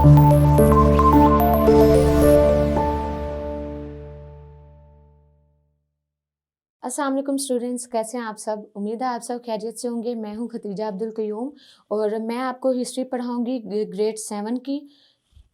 अस्सलाम वालेकुम स्टूडेंट्स, कैसे हैं आप सब। उम्मीद है आप सब खैरियत से होंगे। मैं हूं खतीजा अब्दुल क़य्यूम और मैं आपको हिस्ट्री पढ़ाऊंगी ग्रेड 7 की।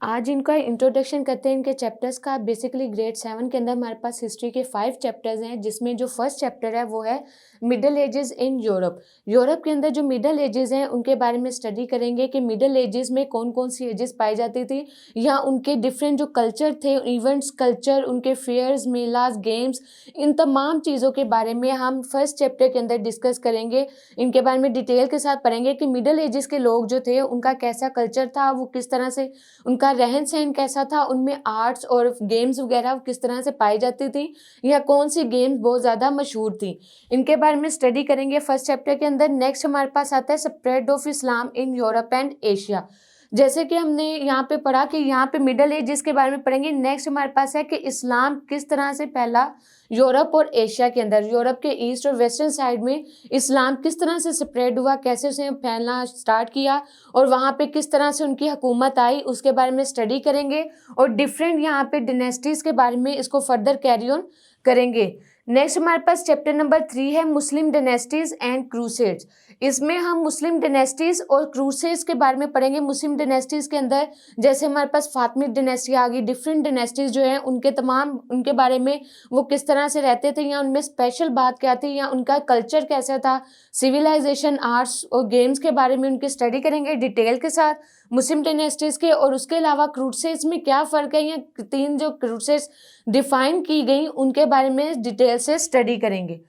आज इनका इंट्रोडक्शन करते हैं इनके चैप्टर्स का। बेसिकली ग्रेड 7 के अंदर हमारे पास हिस्ट्री के 5 चैप्टर्स हैं, जिसमें जो फर्स्ट चैप्टर है वो है middle edges in Europe. Europe के अंदर जो मिडल एजेस हैं उनके बारे में स्टडी करेंगे कि मिडल एजेस में कौन कौन सी एजेस पाई जाती थी, या उनके डिफरेंट जो कल्चर थे, इवेंट्स, कल्चर, उनके फेयर्स, मेलाज, गेम्स, इन तमाम चीज़ों के बारे में हम फर्स्ट चैप्टर के अंदर डिस्कस करेंगे। इनके बारे में डिटेल के साथ पढ़ेंगे कि मिडल एजेस के लोग जो थे उनका कैसा कल्चर था, वो किस तरह से, उनका रहन सहन कैसा था, उनमें आर्ट्स और गेम्स वगैरह किस तरह से पाई जाती थी, या कौन सी गेम्स बहुत ज़्यादा मशहूर थी। इनके बारे में स्टडी करेंगे फर्स्ट चैप्टर के अंदर। नेक्स्ट हमारे पास आता है spread of Islam in Europe and Asia. जैसे कि हमने यहाँ पे पढ़ा कि यहाँ पे मिडल एजेस के बारे में पढ़ेंगे। नेक्स्ट हमारे पास है कि इस्लाम किस तरह से फैला यूरोप और एशिया के अंदर। यूरोप के ईस्ट और वेस्टर्न साइड में इस्लाम किस तरह से स्प्रेड हुआ, कैसे उसे फैलना स्टार्ट किया, और वहाँ पे किस तरह से उनकी हुकूमत आई, उसके बारे में स्टडी करेंगे। और डिफरेंट यहाँ पे डिनेस्टीज़ के बारे में इसको फर्दर कैरी ऑन करेंगे। नेक्स्ट हमारे पास चैप्टर नंबर 3 है मुस्लिम डिनेस्टीज एंड क्रूसेड्स। इसमें हम मुस्लिम डिनेस्टीज और क्रूसेड्स के बारे में पढ़ेंगे। मुस्लिम डिनेस्टीज के अंदर जैसे हमारे पास फातमिद डिनेस्टी आ गई, डिफरेंट डिनेस्टीज जो हैं उनके तमाम, उनके बारे में वो किस तरह से रहते थे, या उनमें स्पेशल बात क्या थी, या उनका कल्चर कैसा था, सिविलाइजेशन, आर्ट्स और गेम्स के बारे में उनकी स्टडी करेंगे डिटेल के साथ मुस्लिम डिनेस्टीज के। और उसके अलावा क्रूसेड्स में क्या फ़र्क है, या 3 जो क्रूसेड्स डिफाइन की गई उनके बारे में डिटेल से स्टडी करेंगे।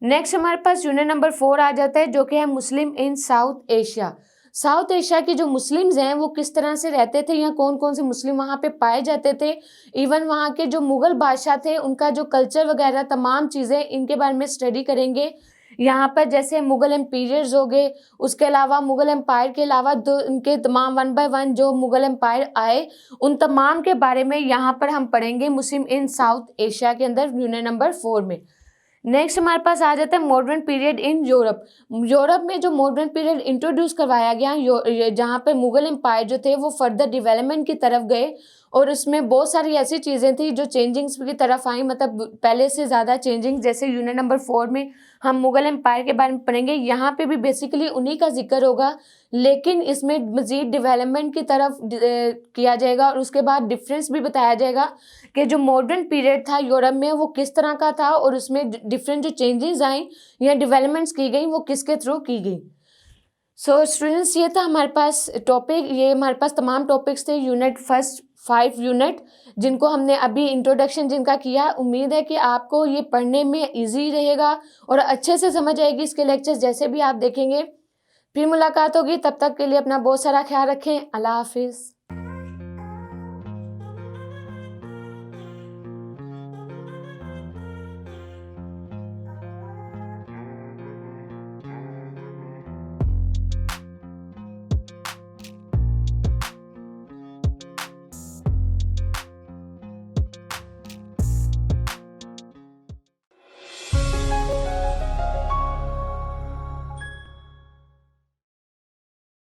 नेक्स्ट हमारे पास यूनिट नंबर 4 आ जाता है, जो कि है मुस्लिम इन साउथ एशिया। साउथ एशिया के जो मुस्लिम्स हैं वो किस तरह से रहते थे, या कौन कौन से मुस्लिम वहाँ पे पाए जाते थे। इवन वहाँ के जो मुग़ल बादशाह थे उनका जो कल्चर वगैरह तमाम चीज़ें, इनके बारे में स्टडी करेंगे। यहाँ पर जैसे मुग़ल एम्पीरियर्स हो गए, उसके अलावा मुग़ल एम्पायर के अलावा दो इनके तमाम 1 बाय 1 जो मुग़ल एम्पायर आए, उन तमाम के बारे में यहाँ पर हम पढ़ेंगे मुस्लिम इन साउथ एशिया के अंदर यूनिट नंबर 4 में। नेक्स्ट हमारे पास आ जाता है modern period in Europe. Europe में जो मॉडर्न पीरियड इंट्रोड्यूस करवाया गया, जहाँ पे मुग़ल एम्पायर जो थे वो फर्दर डेवलपमेंट की तरफ गए, और उसमें बहुत सारी ऐसी चीज़ें थी जो चेंजिंग्स की तरफ आई, मतलब पहले से ज़्यादा चेंजिंग। जैसे यूनिट नंबर 4 में हम मुग़ल एम्पायर के बारे में पढ़ेंगे। यहाँ पे भी बेसिकली उन्हीं का जिक्र होगा, लेकिन इसमें मज़ीद डेवलपमेंट की तरफ किया जाएगा, और उसके बाद डिफरेंस भी बताया जाएगा कि जो मॉडर्न पीरियड था यूरोप में वो किस तरह का था, और उसमें डिफरेंट जो चेंजेस आई या डेवलपमेंट्स की गई वो किसके थ्रू की गई। सो स्टूडेंट्स, ये था हमारे पास टॉपिक, ये हमारे पास तमाम टॉपिक्स थे यूनिट फर्स्ट 5 यूनिट, जिनको हमने अभी इंट्रोडक्शन जिनका किया। उम्मीद है कि आपको ये पढ़ने में इजी रहेगा और अच्छे से समझ आएगी इसके लेक्चर्स जैसे भी आप देखेंगे। फिर मुलाकात होगी, तब तक के लिए अपना बहुत सारा ख्याल रखें। अल्लाह हाफिज़।